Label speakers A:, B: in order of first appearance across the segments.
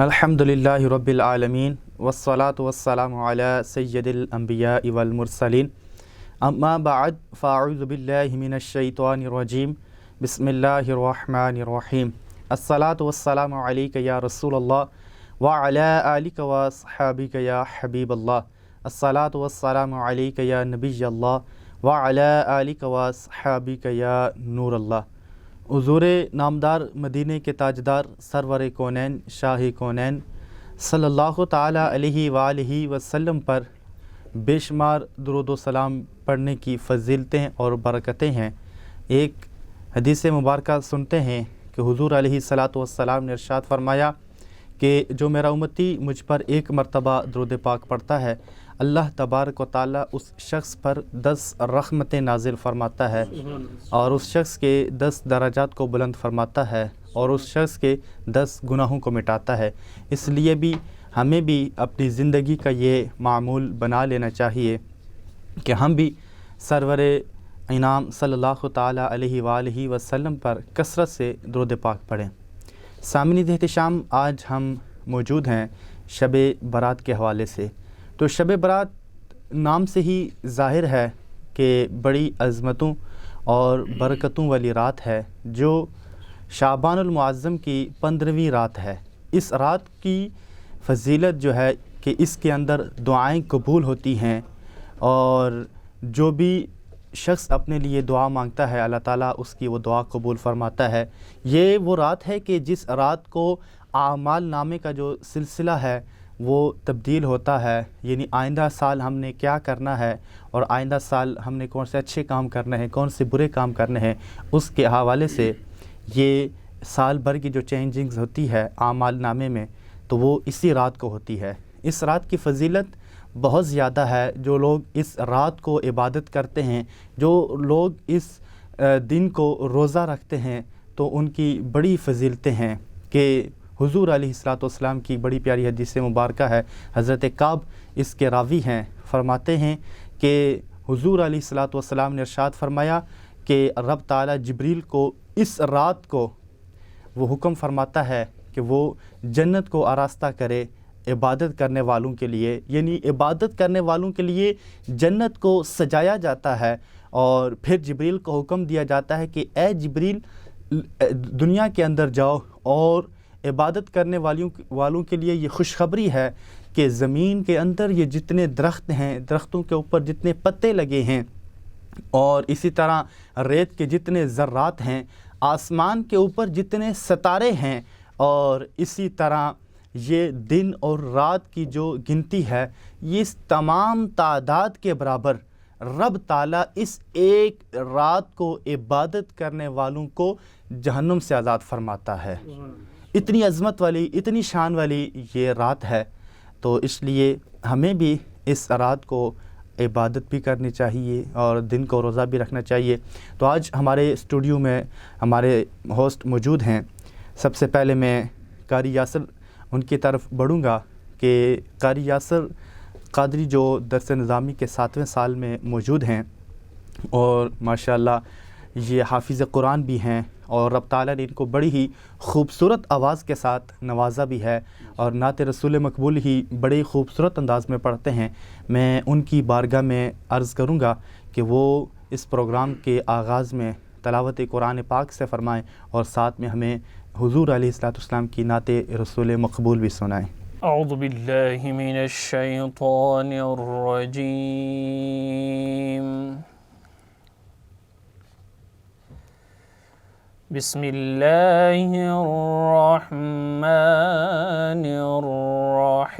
A: الحمدللہ رب العالمین والصلاة والسلام علی سید الانبیاء والمرسلین اما بعد فاعوذ باللہ من الشیطان الرجیم بسم اللہ الرحمن الرحیم الصلاة والسلام علیک یا رسول اللہ وعلی آلک واصحابک یا حبیب اللہ الصلاة والسلام علیک یا نبی اللہ وعلی آلک واصحابک یا نور اللہ۔ حضور نامدار مدینہ کے تاجدار سرور کونین شاہ کونین صلی اللہ تعالیٰ علیہ وآلہ وسلم پر بے شمار درود و سلام پڑھنے کی فضیلتیں اور برکتیں ہیں۔ ایک حدیث مبارکہ سنتے ہیں کہ حضور علیہ الصلاۃ والسلام نے ارشاد فرمایا کہ جو میرا امتی مجھ پر ایک مرتبہ درود پاک پڑھتا ہے، اللہ تبارک و تعالیٰ اس شخص پر 10 رحمتیں نازل فرماتا ہے اور اس شخص کے 10 درجات کو بلند فرماتا ہے اور اس شخص کے 10 گناہوں کو مٹاتا ہے۔ اس لیے بھی ہمیں بھی اپنی زندگی کا یہ معمول بنا لینا چاہیے کہ ہم بھی سرور انعام صلی اللہ تعالیٰ علیہ وآلہ وسلم پر کثرت سے درود پاک پڑھیں۔ سامعین احتشام، آج ہم موجود ہیں شب برات کے حوالے سے۔ تو شب برات نام سے ہی ظاہر ہے کہ بڑی عظمتوں اور برکتوں والی رات ہے، جو شعبان المعظم کی 15ویں رات ہے۔ اس رات کی فضیلت جو ہے کہ اس کے اندر دعائیں قبول ہوتی ہیں اور جو بھی شخص اپنے لیے دعا مانگتا ہے اللہ تعالیٰ اس کی وہ دعا قبول فرماتا ہے۔ یہ وہ رات ہے کہ جس رات کو اعمال نامے کا جو سلسلہ ہے وہ تبدیل ہوتا ہے، یعنی آئندہ سال ہم نے کیا کرنا ہے اور آئندہ سال ہم نے کون سے اچھے کام کرنے ہیں، کون سے برے کام کرنے ہیں، اس کے حوالے سے یہ سال بھر کی جو چینجنگز ہوتی ہے اعمال نامے میں تو وہ اسی رات کو ہوتی ہے۔ اس رات کی فضیلت بہت زیادہ ہے۔ جو لوگ اس رات کو عبادت کرتے ہیں، جو لوگ اس دن کو روزہ رکھتے ہیں تو ان کی بڑی فضیلتیں ہیں کہ حضور علیہ الصلاۃ والسلام کی بڑی پیاری حدیث مبارکہ ہے۔ حضرت کعب اس کے راوی ہیں، فرماتے ہیں کہ حضور علیہ الصلاۃ والسلام نے ارشاد فرمایا کہ رب تعالیٰ جبریل کو اس رات کو وہ حکم فرماتا ہے کہ وہ جنت کو آراستہ کرے عبادت کرنے والوں کے لیے، یعنی عبادت کرنے والوں کے لیے جنت کو سجایا جاتا ہے اور پھر جبریل کو حکم دیا جاتا ہے کہ اے جبریل دنیا کے اندر جاؤ اور عبادت کرنے والوں کے لیے یہ خوشخبری ہے کہ زمین کے اندر یہ جتنے درخت ہیں، درختوں کے اوپر جتنے پتے لگے ہیں اور اسی طرح ریت کے جتنے ذرات ہیں، آسمان کے اوپر جتنے ستارے ہیں اور اسی طرح یہ دن اور رات کی جو گنتی ہے، یہ اس تمام تعداد کے برابر رب تعالیٰ اس ایک رات کو عبادت کرنے والوں کو جہنم سے آزاد فرماتا ہے۔ اتنی عظمت والی، اتنی شان والی یہ رات ہے، تو اس لیے ہمیں بھی اس رات کو عبادت بھی کرنی چاہیے اور دن کو روزہ بھی رکھنا چاہیے۔ تو آج ہمارے اسٹوڈیو میں ہمارے ہوسٹ موجود ہیں۔ سب سے پہلے میں قاری یاسر ان کی طرف بڑھوں گا کہ قاری یاسر قادری جو درس نظامی کے 7ویں سال میں موجود ہیں اور ماشاءاللہ یہ حافظ قرآن بھی ہیں اور رب تعالیٰ نے ان کو بڑی ہی خوبصورت آواز کے ساتھ نوازا بھی ہے اور نعت رسول مقبول ہی بڑے خوبصورت انداز میں پڑھتے ہیں۔ میں ان کی بارگاہ میں عرض کروں گا کہ وہ اس پروگرام کے آغاز میں تلاوت قرآن پاک سے فرمائیں اور ساتھ میں ہمیں حضور علیہ الصلوۃ والسلام کی نعت رسول مقبول بھی سنائیں۔
B: اعوذ باللہ من الشیطان الرجیم، بسم اللہ الرحمن الرحیم،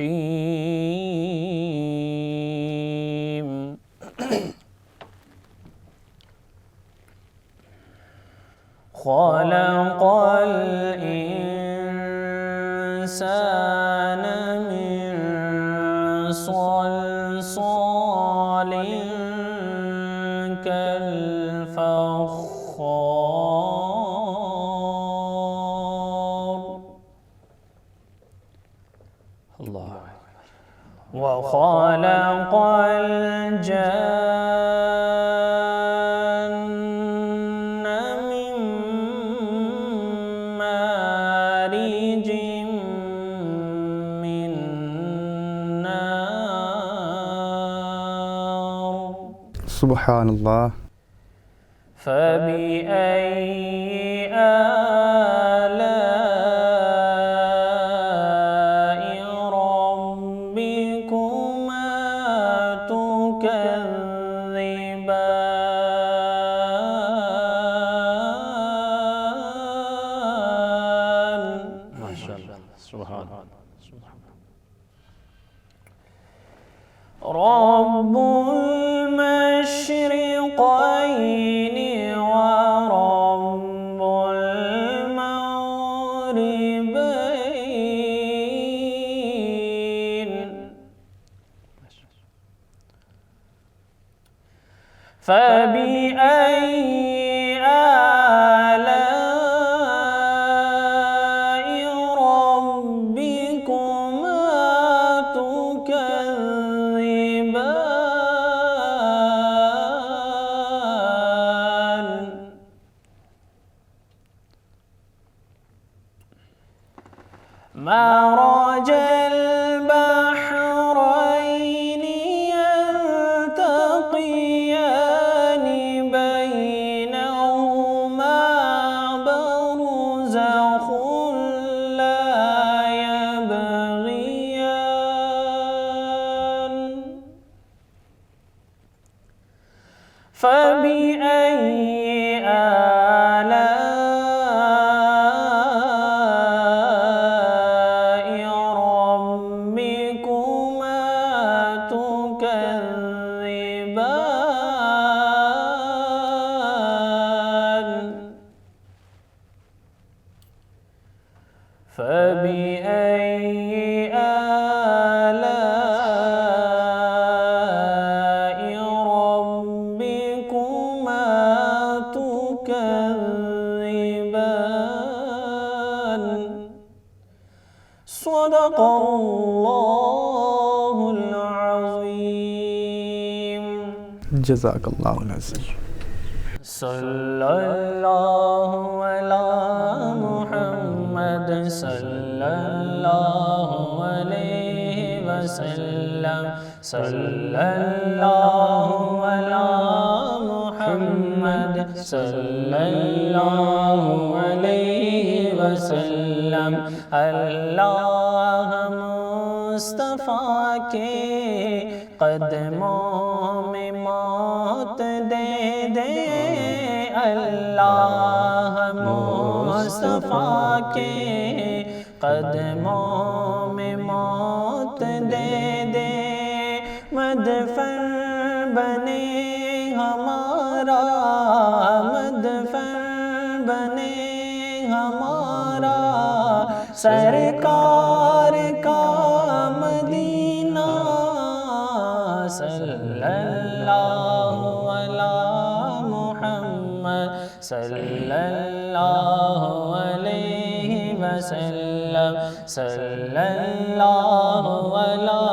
B: خلق الانسان من صلصال كالفخار، اللہ، وخلق الجن من مارج
A: سبحان اللہ.
B: فبأي آلاء ربكما تكذبان. ما شاء الله. سبحان الله. رب المشرقين ورب المغربين. فبأي آلاء ربكما تكذبان. مرج البحرين يلتقيان بينهما برزخ لا يبغيان. فبأي آلاء ربكما تكذبان. فبأي آلاء ربكما تكذبان. صدق الله العظيم.
A: جزاک اللہ العظیم.
B: صلی اللہ علی محمد صلی اللہ علیہ وسلم. صلی اللہ علی محمد صلی اللہ علیہ وسلم. اللہ مصطفیٰ کے قدموں میں موت دے دے. اللہ مصطفیٰ کے قدموں میں موت دے دے. مدفن بنے ہمارا، مدفن بنے ہمارا، سرکار کا مدینہ. صلی اللہ علی محمد صلی اللہ علیہ وسلم. صلی اللہ علی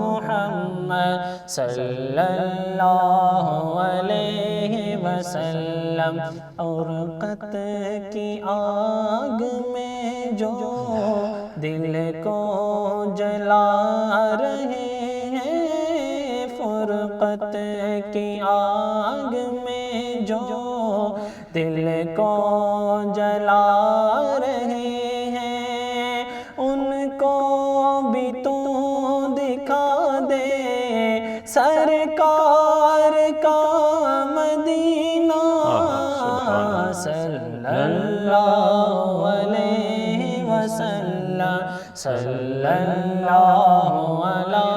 B: محمد صلی اللہ علیہ وسلم. اور قتل کی آگ میں جو دل کو جلا رہے ہیں، فرقت کی آگ میں جو دل کو جلا رہے ہیں، ان کو بھی تو دکھا دے سرکار کا مدینہ. صلی اللہ علیہ وسلم. صلی اللہ علی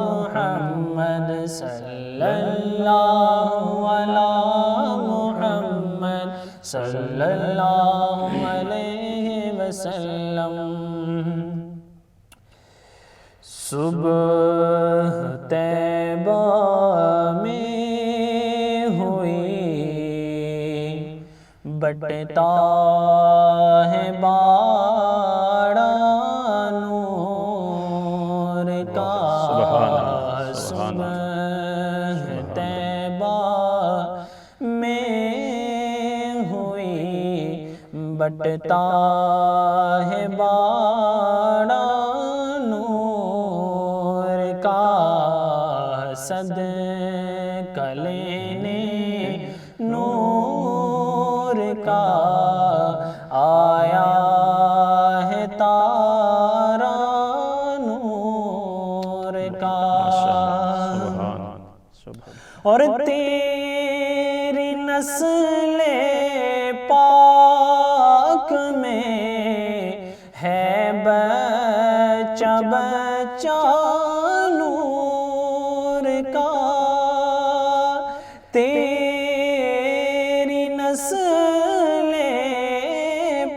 B: محمد صلی اللہ علی محمد صلی اللہ علیہ وسلم. صبح طیبہ میں ہوئی بٹتا ہے باڑا نور کا. صبح طیبہ میں ہوئی بٹتا ہے باڑا نور کا. صدقے کا لینے نور کا آیا ہے تارا نور کا اور تیری نسل پاک میں ہے بچہ بچہ نور کا تیری نسل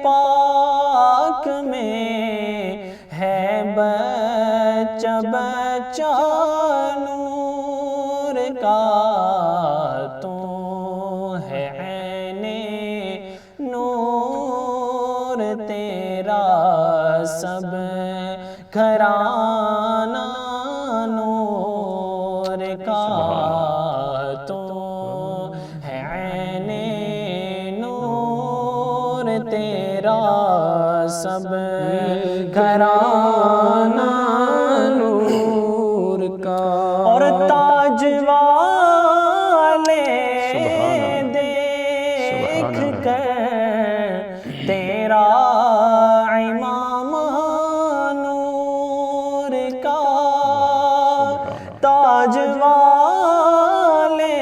B: پاک میں ہے بچہ بچہ نور کا تو ہے عین نور تیرا سب گھرانہ نور کا تو ہے عین نور تیرا سب گھرانہ نور کا اور تاج والے دیکھ کر تیرا امامہ نور کا تاج والے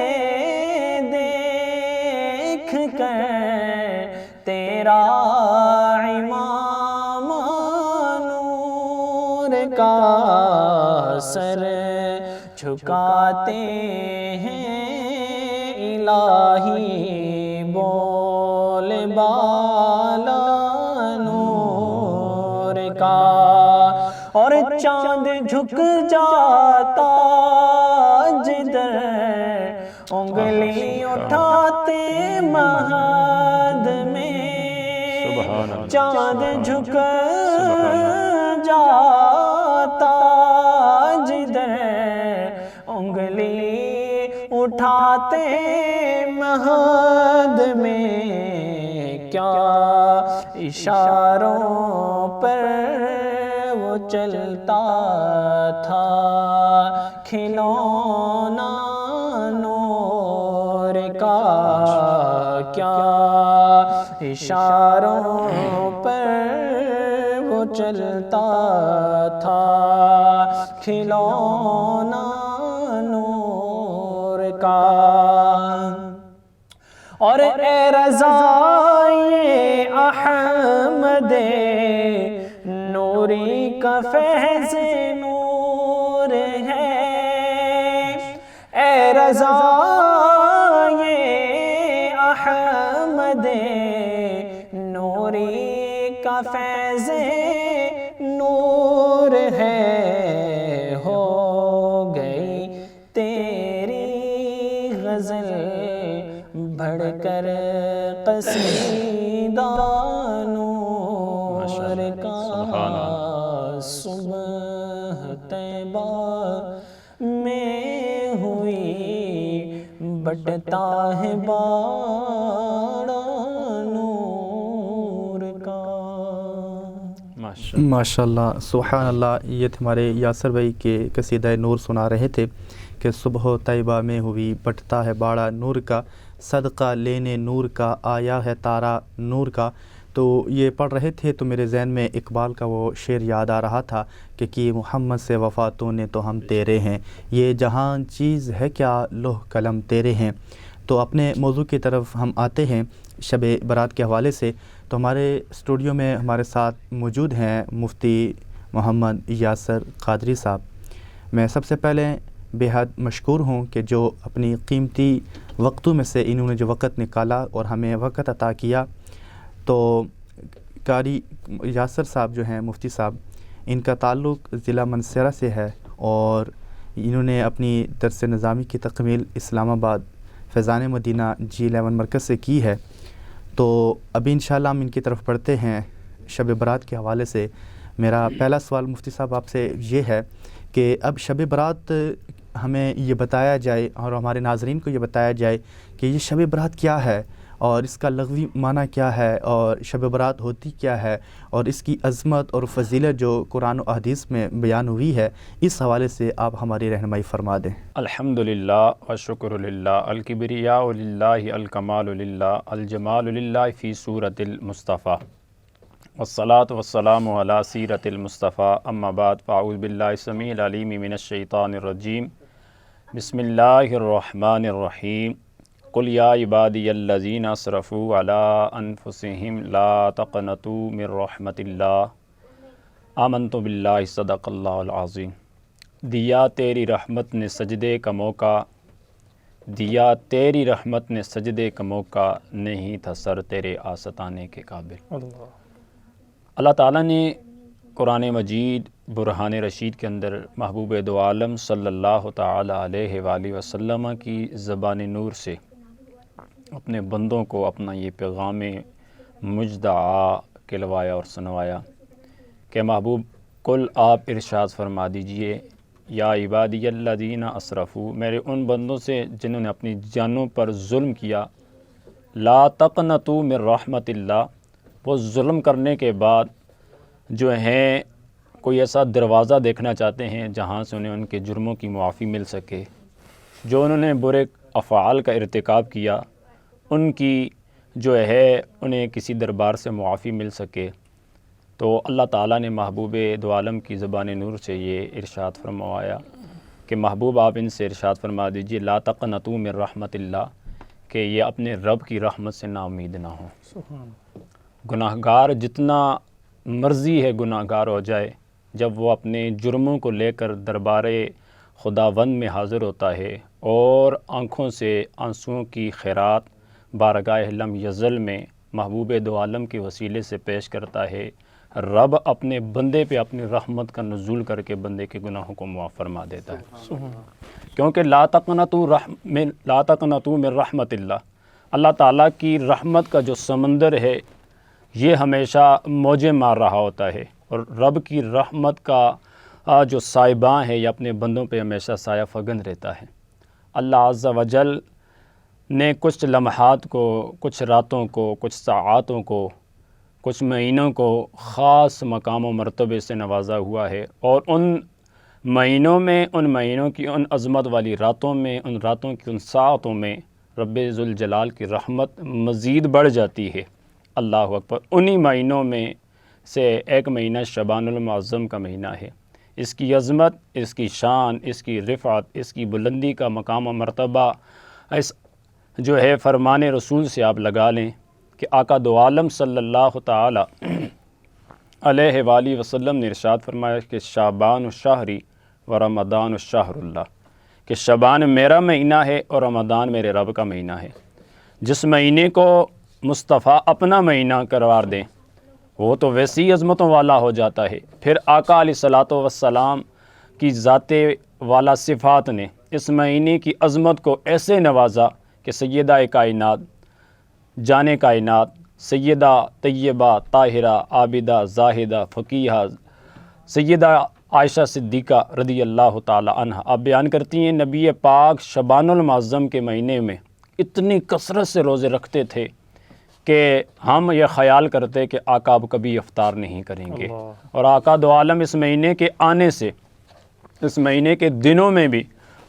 B: دیکھ کر تیرا امامہ نور کا سر جھکاتے ہیں الہی بول بالا نور کا اور چاند جھک جاتا جدھر انگلی اٹھاتے مہد میں چاند جھک جاتا جدھر انگلی اٹھاتے مہد میں کیا اشاروں پر وہ چلتا تھا کھلونا نور کا کیا اشاروں پر وہ چلتا تھا کھلونا نور کا اور اے رضائے احمد نوری کا فیض نور ہے اے رضائے احمد نوری کا فیض نور ہے ہو گئی تیری غزل بڑھ کر قصیدہ نور کا صبح طیبہ میں ہوئی بٹتا ہے باڑا نور کا
A: ماشاءاللہ سبحان اللہ. یہ ہمارے یاسر بھائی کے قصیدہ نور سنا رہے تھے کہ صبح و طیبہ میں ہوئی بٹتا ہے باڑا نور کا صدقہ لینے نور کا آیا ہے تارا نور کا. تو یہ پڑھ رہے تھے تو میرے ذہن میں اقبال کا وہ شعر یاد آ رہا تھا کہ محمد سے وفاتوں نے تو ہم تیرے ہیں یہ جہان چیز ہے کیا لوح قلم تیرے ہیں. تو اپنے موضوع کی طرف ہم آتے ہیں شب برات کے حوالے سے. تو ہمارے اسٹوڈیو میں ہمارے ساتھ موجود ہیں مفتی محمد یاسر قادری صاحب. میں سب سے پہلے بے حد مشکور ہوں کہ جو اپنی قیمتی وقتوں میں سے انہوں نے جو وقت نکالا اور ہمیں وقت عطا کیا. تو قاری یاسر صاحب جو ہیں مفتی صاحب ان کا تعلق ضلع منصورہ سے ہے اور انہوں نے اپنی درس نظامی کی تکمیل اسلام آباد فیضان مدینہ G11 مرکز سے کی ہے. تو ابھی انشاءاللہ ہم ان کی طرف پڑھتے ہیں شب برات کے حوالے سے. میرا پہلا سوال مفتی صاحب آپ سے یہ ہے کہ اب شب برات ہمیں یہ بتایا جائے اور ہمارے ناظرین کو یہ بتایا جائے کہ یہ شب برات کیا ہے اور اس کا لغوی معنی کیا ہے اور شب برات ہوتی کیا ہے اور اس کی عظمت اور فضیلت جو قرآن و احادیث میں بیان ہوئی ہے، اس حوالے سے آپ ہماری رہنمائی فرما دیں۔
B: الحمدللہ والشکر للہ الکبریاء للہ الکمال للہ الجمال للہ فی صورت المصطفیٰ والصلاة والسلام علی سیرت المصطفیٰ اما بعد فاعوذ باللہ السمیع العلیم من الشیطان الرجیم بسم اللہ الرحمن الرحیم قل یا عبادی الذین اسرفوا علی انفسہم لا تقنطوا من رحمت اللہ آمنت باللہ صدق اللہ العظیم۔ دیا تیری رحمت نے سجدے کا موقع، دیا تیری رحمت نے سجدے کا موقع، نہیں تھا سر تیرے آستانے کے قابل۔ اللہ تعالیٰ نے قرآن مجید برہان رشید کے اندر محبوب دو عالم صلی اللہ تعالی علیہ وآلہ وسلم کی زبان نور سے اپنے بندوں کو اپنا یہ پیغام مجدعا کھلوایا اور سنوایا کہ محبوب کل آپ ارشاد فرما دیجئے یا عبادی الذین اسرفوا، میرے ان بندوں سے جنہوں نے اپنی جانوں پر ظلم کیا، لا تقنطوا من رحمت اللہ، وہ ظلم کرنے کے بعد جو ہیں کوئی ایسا دروازہ دیکھنا چاہتے ہیں جہاں سے انہیں ان کے جرموں کی معافی مل سکے، جو انہوں نے برے افعال کا ارتکاب کیا ان کی جو ہے انہیں کسی دربار سے معافی مل سکے، تو اللہ تعالیٰ نے محبوب دو عالم کی زبان نور سے یہ ارشاد فرمایا کہ محبوب آپ ان سے ارشاد فرما دیجئے لا تقنطوا من رحمت اللہ، کہ یہ اپنے رب کی رحمت سے نا امید نہ ہوں۔ گناہ گار جتنا مرضی ہے گناہ گار ہو جائے، جب وہ اپنے جرموں کو لے کر دربار خداوند میں حاضر ہوتا ہے اور آنکھوں سے آنسوؤں کی خیرات بارگاہ لم یزل میں محبوب دو عالم کے وسیلے سے پیش کرتا ہے، رب اپنے بندے پہ اپنی رحمت کا نزول کر کے بندے کے گناہوں کو معاف فرما دیتا ہے، کیونکہ لا تقنطوا من رحمت اللہ، اللہ تعالیٰ کی رحمت کا جو سمندر ہے یہ ہمیشہ موجیں مار رہا ہوتا ہے، اور رب کی رحمت کا جو سائباں ہے یہ اپنے بندوں پہ ہمیشہ سایہ فگن رہتا ہے۔ اللہ عز و جل نے کچھ لمحات کو، کچھ راتوں کو، کچھ ساعاتوں کو، کچھ مہینوں کو خاص مقام و مرتبے سے نوازا ہوا ہے، اور ان مہینوں میں، ان مہینوں کی ان عظمت والی راتوں میں، ان راتوں کی ان ساعتوں میں رب ذوالجلال کی رحمت مزید بڑھ جاتی ہے۔ اللہ اکبر۔ انہی مہینوں میں سے ایک مہینہ شعبان المعظم کا مہینہ ہے، اس کی عظمت، اس کی شان، اس کی رفعت، اس کی بلندی کا مقام و مرتبہ اس جو ہے فرمان رسول سے آپ لگا لیں کہ آقا دو عالم صلی اللہ تعالی علیہ وآلہ وسلم نے ارشاد فرمایا کہ شعبان الشہری و رمضان الشہر اللہ، کہ شعبان میرا مہینہ ہے اور رمضان میرے رب کا مہینہ ہے۔ جس مہینے کو مصطفیٰ اپنا مہینہ قرار دیں وہ تو ویسی عظمتوں والا ہو جاتا ہے، پھر آقا علیہ الصلاۃ والسلام کی ذات والا صفات نے اس مہینے کی عظمت کو ایسے نوازا کہ سیدہ کائنات، جان کائنات، سیدہ طیبہ طاہرہ عابدہ زاہدہ فقیہہ سیدہ عائشہ صدیقہ رضی اللہ تعالی عنہ آپ بیان کرتی ہیں نبی پاک شعبان المعظم کے مہینے میں اتنی کثرت سے روزے رکھتے تھے کہ ہم یہ خیال کرتے کہ آقا اب کبھی افطار نہیں کریں گے، اور آقا دو عالم اس مہینے کے آنے سے، اس مہینے کے دنوں میں بھی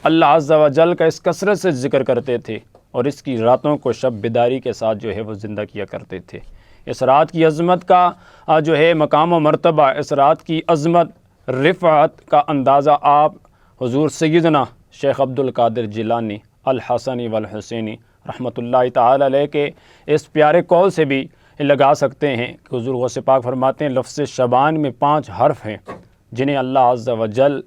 B: اللہ عز و جل کا اس کثرت سے ذکر کرتے تھے، اور اس کی راتوں کو شب بیداری کے ساتھ جو ہے وہ زندہ کیا کرتے تھے۔ اس رات کی عظمت کا جو ہے مقام و مرتبہ، اس رات کی عظمت رفعت کا اندازہ آپ حضور سیدنا شیخ عبد القادر جیلانی الحسنی والحسینی رحمۃ اللہ تعالی علیہ کے اس پیارے قول سے بھی لگا سکتے ہیں کہ حضور غوث پاک فرماتے ہیں لفظ شعبان میں 5 حرف ہیں جنہیں اللہ عز و جل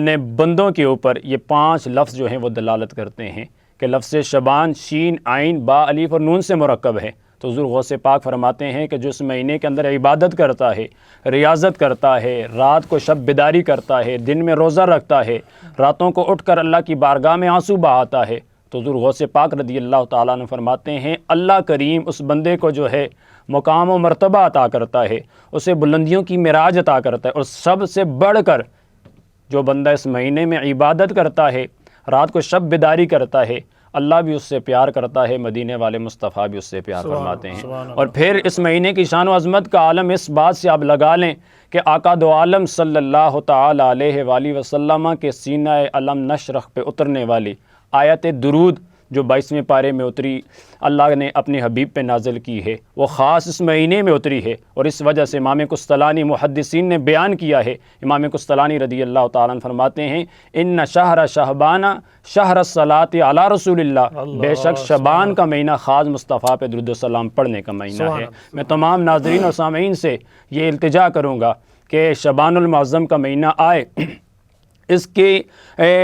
B: نے بندوں کے اوپر یہ 5 لفظ جو ہیں وہ دلالت کرتے ہیں کہ لفظ شعبان شین عین با الف اور نون سے مرکب ہے۔ تو حضور غوث پاک فرماتے ہیں کہ جو اس مہینے کے اندر عبادت کرتا ہے، ریاضت کرتا ہے، رات کو شب بیداری کرتا ہے، دن میں روزہ رکھتا ہے، راتوں کو اٹھ کر اللہ کی بارگاہ میں آنسو بہاتا ہے، تو حضور غوث پاک رضی اللہ تعالیٰ عنہ فرماتے ہیں اللہ کریم اس بندے کو جو ہے مقام و مرتبہ عطا کرتا ہے، اسے بلندیوں کی معراج عطا کرتا ہے، اور سب سے بڑھ کر جو بندہ اس مہینے میں عبادت کرتا ہے، رات کو شب بیداری کرتا ہے، اللہ بھی اس سے پیار کرتا ہے، مدینے والے مصطفیٰ بھی اس سے پیار فرماتے ہیں۔ اور پھر اس مہینے کی شان و عظمت کا عالم اس بات سے آپ لگا لیں کہ آقا دو عالم صلی اللہ تعالی علیہ وآلہ وسلم کے سینہ علم نشرح پہ اترنے والی آیت درود جو 22ویں پارے میں اتری، اللہ نے اپنے حبیب پہ نازل کی ہے، وہ خاص اس مہینے میں اتری ہے، اور اس وجہ سے امام قسطلانی محدثین نے بیان کیا ہے۔ امام قسطلانی رضی اللہ تعالیٰ عنہ فرماتے ہیں ان شہر شہبان شہر الصلاۃ علی رسول اللہ، بے شک شعبان کا مہینہ خاص مصطفیٰ پہ درود و سلام پڑھنے کا مہینہ ہے۔ میں تمام ناظرین اور سامعین سے یہ التجا کروں گا کہ شعبان المعظم کا مہینہ آئے، اس کے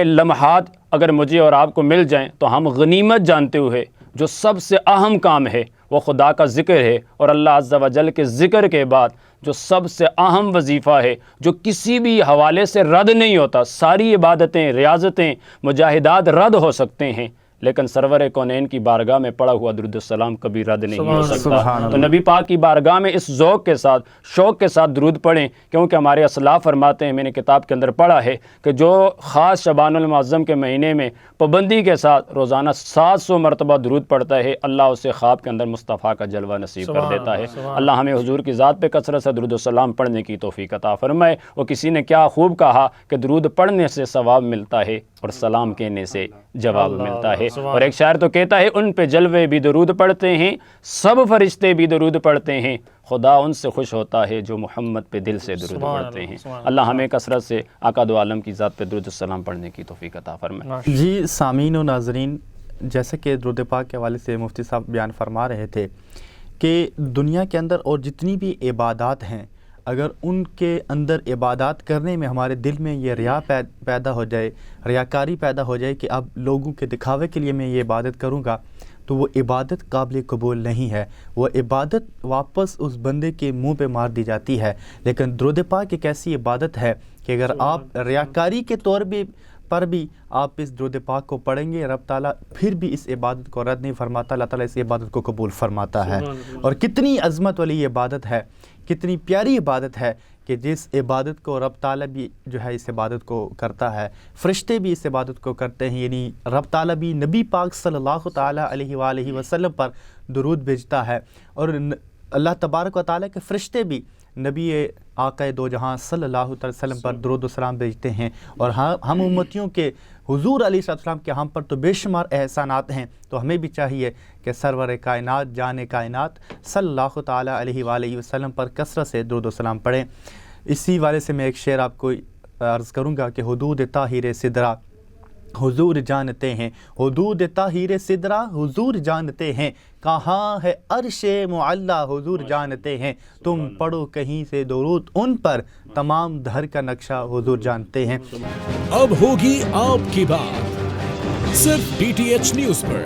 B: لمحات اگر مجھے اور آپ کو مل جائیں تو ہم غنیمت جانتے ہوئے جو سب سے اہم کام ہے وہ خدا کا ذکر ہے، اور اللہ عز و جل کے ذکر کے بعد جو سب سے اہم وظیفہ ہے جو کسی بھی حوالے سے رد نہیں ہوتا، ساری عبادتیں، ریاضتیں، مجاہدات رد ہو سکتے ہیں لیکن سرور کونین کی بارگاہ میں پڑھا ہوا درود السلام کبھی رد نہیں ہو سکتا۔ تو نبی پاک کی بارگاہ میں اس ذوق کے ساتھ، شوق کے ساتھ درود پڑھیں، کیونکہ ہمارے اسلاف فرماتے ہیں، میں نے کتاب کے اندر پڑھا ہے کہ جو خاص شعبان المعظم کے مہینے میں پابندی کے ساتھ روزانہ 700 مرتبہ درود پڑھتا ہے، اللہ اسے خواب کے اندر مصطفیٰ کا جلوہ نصیب کر دیتا ہے۔ اللہ ہمیں حضور کی ذات پہ کثرت سے درود السلام پڑھنے کی توفیق عطا فرمائے۔ وہ کسی نے کیا خوب کہا کہ درود پڑھنے سے ثواب ملتا ہے اور سلام کہنے سے جواب ملتا ہے۔ اور ایک شاعر تو کہتا ہے ان پہ جلوے بھی درود پڑھتے ہیں، سب فرشتے بھی درود پڑھتے ہیں، خدا ان سے خوش ہوتا ہے جو محمد پہ دل سے درود پڑھتے ہیں۔ اللہ ہمیں کثرت سے آقا دو عالم کی ذات پہ درود السلام پڑھنے کی توفیق عطا فرمائے۔
A: جی سامعین و ناظرین، جیسے کہ درود پاک کے حوالے سے مفتی صاحب بیان فرما رہے تھے کہ دنیا کے اندر اور جتنی بھی عبادات ہیں، اگر ان کے اندر عبادات کرنے میں ہمارے دل میں یہ ریا پیدا ہو جائے، ریاکاری پیدا ہو جائے کہ اب لوگوں کے دکھاوے کے لیے میں یہ عبادت کروں گا، تو وہ عبادت قابل قبول نہیں ہے، وہ عبادت واپس اس بندے کے منہ پہ مار دی جاتی ہے۔ لیکن درود پاک ایک ایسی عبادت ہے کہ اگر آپ ریاکاری کے طور پر بھی آپ اس درود پاک کو پڑھیں گے، رب تعالیٰ پھر بھی اس عبادت کو رد نہیں فرماتا، اللہ تعالیٰ اس عبادت کو قبول فرماتا ہے۔ اور کتنی عظمت والی یہ عبادت ہے، کتنی پیاری عبادت ہے کہ جس عبادت کو رب تعالیٰ بھی جو ہے اس عبادت کو کرتا ہے، فرشتے بھی اس عبادت کو کرتے ہیں، یعنی رب تعالیٰ بھی نبی پاک صلی اللہ تعالیٰ علیہ وآلہ وسلم پر درود بھیجتا ہے، اور اللہ تبارک و تعالیٰ کے فرشتے بھی نبی آقا دو جہاں صلی اللہ علیہ وسلم پر درود و سلام بھیجتے ہیں۔ اور ہم امتیوں کے حضور علیہ السلام کے ہم پر تو بے شمار احسانات ہیں، تو ہمیں بھی چاہیے کہ سرور کائنات، جان کائنات صلی اللہ تعالیٰ علیہ وآلہ وسلم پر کثرت سے درود و سلام پڑھیں۔ اسی والے سے میں ایک شعر آپ کو عرض کروں گا کہ حدود طاہر سدرہ حضور جانتے ہیں، حدود طاہر سدرہ حضور جانتے ہیں، کہاں ہے عرش معلیٰ حضور جانتے ہیں، تم پڑھو کہیں سے درود ان پر، تمام دھر کا نقشہ حضور جانتے ہیں۔
C: اب ہوگی آپ کی بات صرف DTH نیوز پر۔